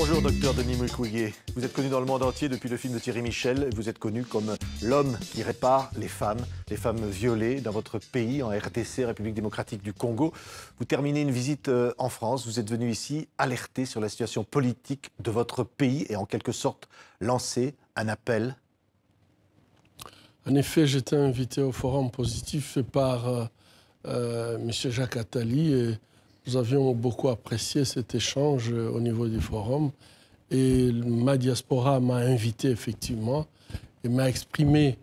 Bonjour, docteur Denis Mukwege. Vous êtes connu dans le monde entier depuis le film de Thierry Michel. Vous êtes connu comme l'homme qui répare les femmes violées dans votre pays, en RDC, République démocratique du Congo. Vous terminez une visite en France. Vous êtes venu ici alerter sur la situation politique de votre pays et en quelque sorte lancer un appel. En effet, j'étais invité au Forum positif par M. Jacques Attali et nous avions beaucoup apprécié cet échange au niveau du forum. Et ma diaspora m'a invité effectivement et m'a exprimé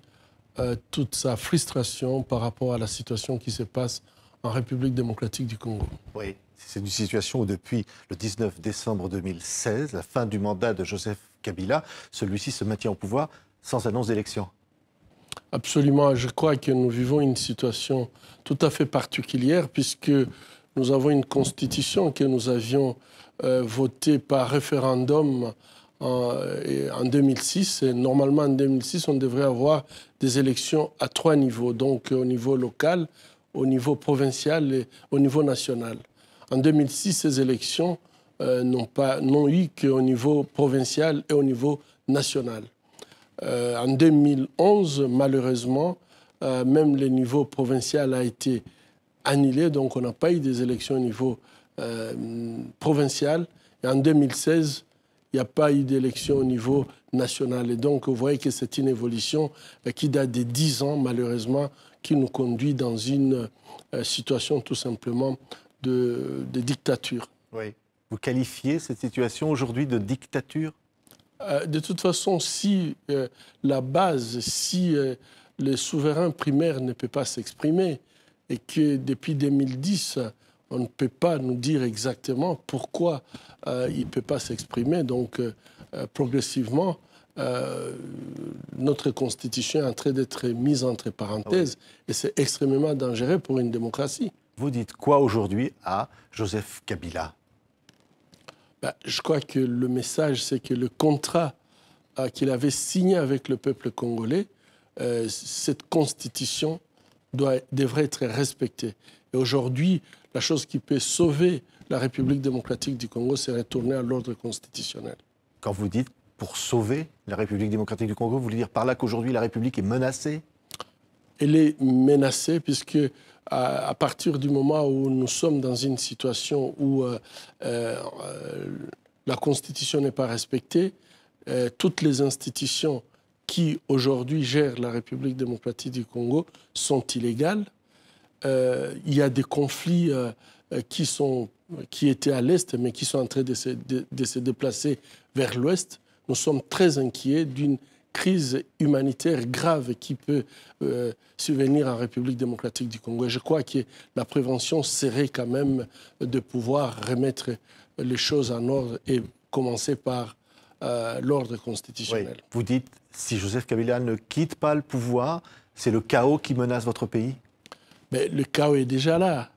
toute sa frustration par rapport à la situation qui se passe en République démocratique du Congo. Oui, c'est une situation où depuis le 19 décembre 2016, la fin du mandat de Joseph Kabila, celui-ci se maintient au pouvoir sans annonce d'élection. Absolument. Je crois que nous vivons une situation tout à fait particulière puisque nous avons une constitution que nous avions votée par référendum en 2006. Et normalement, en 2006, on devrait avoir des élections à 3 niveaux, donc au niveau local, au niveau provincial et au niveau national. En 2006, ces élections n'ont eu qu'au niveau provincial et au niveau national. En 2011, malheureusement, même le niveau provincial a été annulé, donc on n'a pas eu des élections au niveau provincial. Et en 2016, il n'y a pas eu d'élections au niveau national. Et donc, vous voyez que c'est une évolution qui date de 10 ans, malheureusement, qui nous conduit dans une situation tout simplement de dictature. Oui. Vous qualifiez cette situation aujourd'hui de dictature ? De toute façon, si la base, si le souverain primaire ne peut pas s'exprimer et que depuis 2010, on ne peut pas nous dire exactement pourquoi il ne peut pas s'exprimer, donc progressivement, notre constitution est en train d'être mise entre parenthèses et c'est extrêmement dangereux pour une démocratie. Vous dites quoi aujourd'hui à Joseph Kabila ? Je crois que le message, c'est que le contrat qu'il avait signé avec le peuple congolais, cette constitution devrait être respectée. Et aujourd'hui, la chose qui peut sauver la République démocratique du Congo, c'est retourner à l'ordre constitutionnel. Quand vous dites pour sauver la République démocratique du Congo, vous voulez dire par là qu'aujourd'hui la République est menacée ? Elle est menacée puisque à partir du moment où nous sommes dans une situation où la Constitution n'est pas respectée, toutes les institutions qui aujourd'hui gèrent la République démocratique du Congo sont illégales. Il y a des conflits qui étaient à l'Est mais qui sont en train de se déplacer vers l'Ouest. Nous sommes très inquiets d'une crise humanitaire grave qui peut survenir en République démocratique du Congo. Et je crois que la prévention serait quand même de pouvoir remettre les choses en ordre et commencer par l'ordre constitutionnel. Oui. Vous dites, si Joseph Kabila ne quitte pas le pouvoir, c'est le chaos qui menace votre pays ? Mais le chaos est déjà là.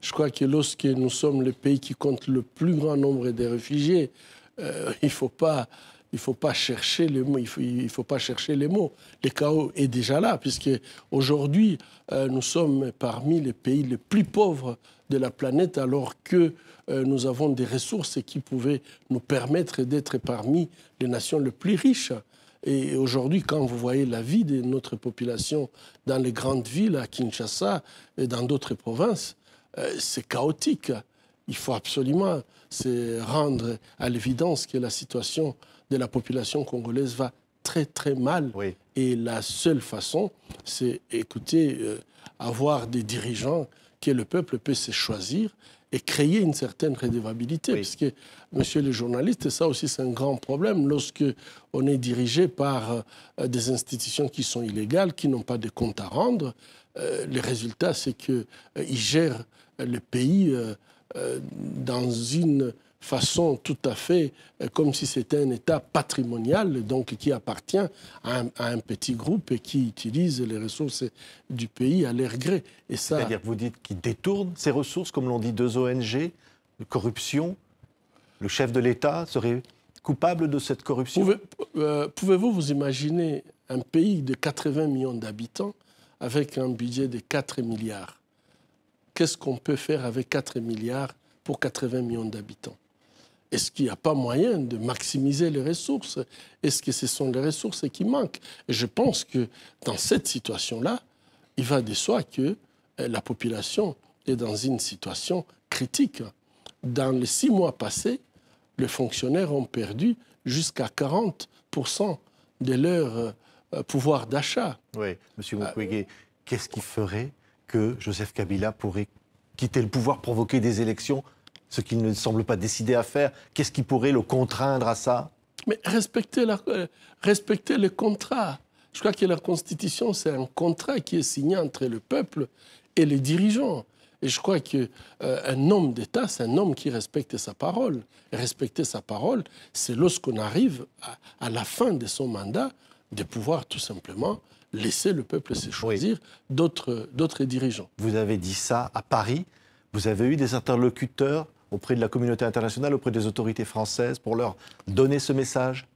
Je crois que lorsque nous sommes le pays qui compte le plus grand nombre de réfugiés, il ne faut pas chercher les mots. Il faut pas chercher les mots. Le chaos est déjà là, puisque aujourd'hui, nous sommes parmi les pays les plus pauvres de la planète, alors que nous avons des ressources qui pouvaient nous permettre d'être parmi les nations les plus riches. Et aujourd'hui, quand vous voyez la vie de notre population dans les grandes villes, à Kinshasa et dans d'autres provinces, c'est chaotique. Il faut absolument se rendre à l'évidence que la situation de la population congolaise va très très mal. Oui. Et la seule façon, c'est avoir des dirigeants que le peuple peut se choisir et créer une certaine redevabilité. Oui. Puisque, monsieur le journaliste, ça aussi c'est un grand problème lorsque on est dirigé par des institutions qui sont illégales, qui n'ont pas de comptes à rendre. Le résultat, c'est qu'ils gèrent le pays dans une façon tout à fait comme si c'était un État patrimonial, donc qui appartient à un petit groupe et qui utilise les ressources du pays à leur gré. Et ça, c'est-à-dire que vous dites qu'ils détournent ces ressources, comme l'ont dit 2 ONG, de corruption. Le chef de l'État serait coupable de cette corruption ? Pouvez-vous vous imaginer un pays de 80 millions d'habitants avec un budget de 4 milliards ? Qu'est-ce qu'on peut faire avec 4 milliards pour 80 millions d'habitants ? est-ce qu'il n'y a pas moyen de maximiser les ressources? Est-ce que ce sont les ressources qui manquent? Et je pense que dans cette situation-là, il va de soi que la population est dans une situation critique. Dans les 6 mois passés, les fonctionnaires ont perdu jusqu'à 40% de leur pouvoir d'achat. Oui, M. Mukwege, qu'est-ce qui ferait que Joseph Kabila pourrait quitter le pouvoir, provoquer des élections, ce qu'il ne semble pas décidé à faire? Qu'est-ce qui pourrait le contraindre à ça? Mais respecter le contrat. Je crois que la Constitution, c'est un contrat qui est signé entre le peuple et les dirigeants. Et je crois qu'un homme d'État, c'est un homme qui respecte sa parole. Et respecter sa parole, c'est lorsqu'on arrive à la fin de son mandat de pouvoir tout simplement laisser le peuple se choisir d'autres dirigeants. Vous avez dit ça à Paris. Vous avez eu des interlocuteurs auprès de la communauté internationale, auprès des autorités françaises, pour leur donner ce message?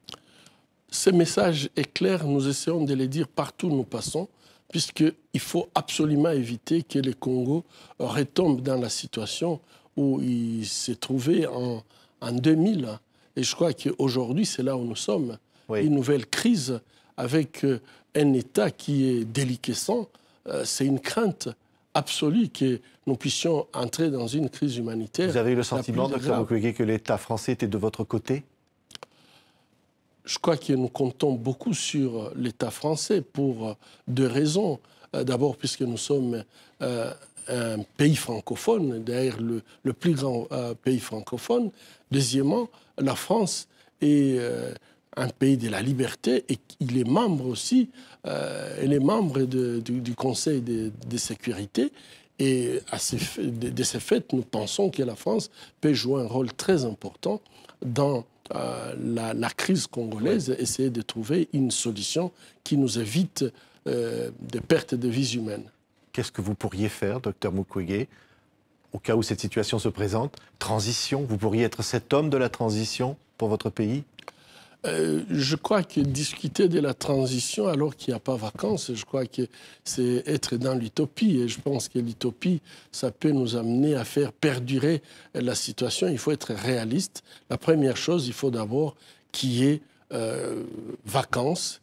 Ce message est clair, nous essayons de le dire partout où nous passons, puisqu'il faut absolument éviter que le Congo retombe dans la situation où il s'est trouvé en 2000. Et je crois qu'aujourd'hui, c'est là où nous sommes. Oui. Une nouvelle crise avec un État qui est déliquescent. C'est une crainte absolue que nous puissions entrer dans une crise humanitaire. Vous avez eu le sentiment, Dr Mukwege, que l'État français était de votre côté? Je crois que nous comptons beaucoup sur l'État français pour 2 raisons. D'abord, puisque nous sommes un pays francophone, d'ailleurs le plus grand pays francophone. Deuxièmement, la France est un pays de la liberté et il est membre aussi, elle est membre du Conseil de sécurité. Et de ce fait, nous pensons que la France peut jouer un rôle très important dans la crise congolaise, essayer de trouver une solution qui nous évite des pertes de vies humaines. Qu'est-ce que vous pourriez faire, Dr Mukwege, au cas où cette situation se présente? Transition, vous pourriez être cet homme de la transition pour votre pays? Je crois que discuter de la transition alors qu'il n'y a pas vacances, je crois que c'est être dans l'utopie. Et je pense que l'utopie, ça peut nous amener à faire perdurer la situation. Il faut être réaliste. La première chose, il faut d'abord qu'il y ait vacances,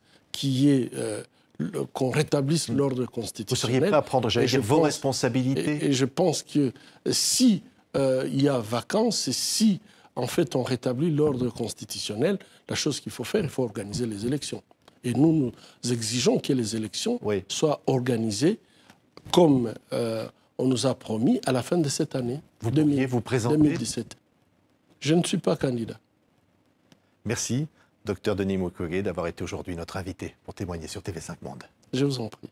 qu'on rétablisse l'ordre constitutionnel. Vous seriez prêt à prendre, vos responsabilités? Et je pense que si il y a vacances, et si en fait on rétablit l'ordre constitutionnel, la chose qu'il faut faire, il faut organiser les élections. Et nous exigeons que les élections soient organisées comme on nous a promis à la fin de cette année. Vous pourriez vous présenter? 2017. Je ne suis pas candidat. Merci, Dr Denis Mukwege, d'avoir été aujourd'hui notre invité pour témoigner sur TV5 Monde. Je vous en prie.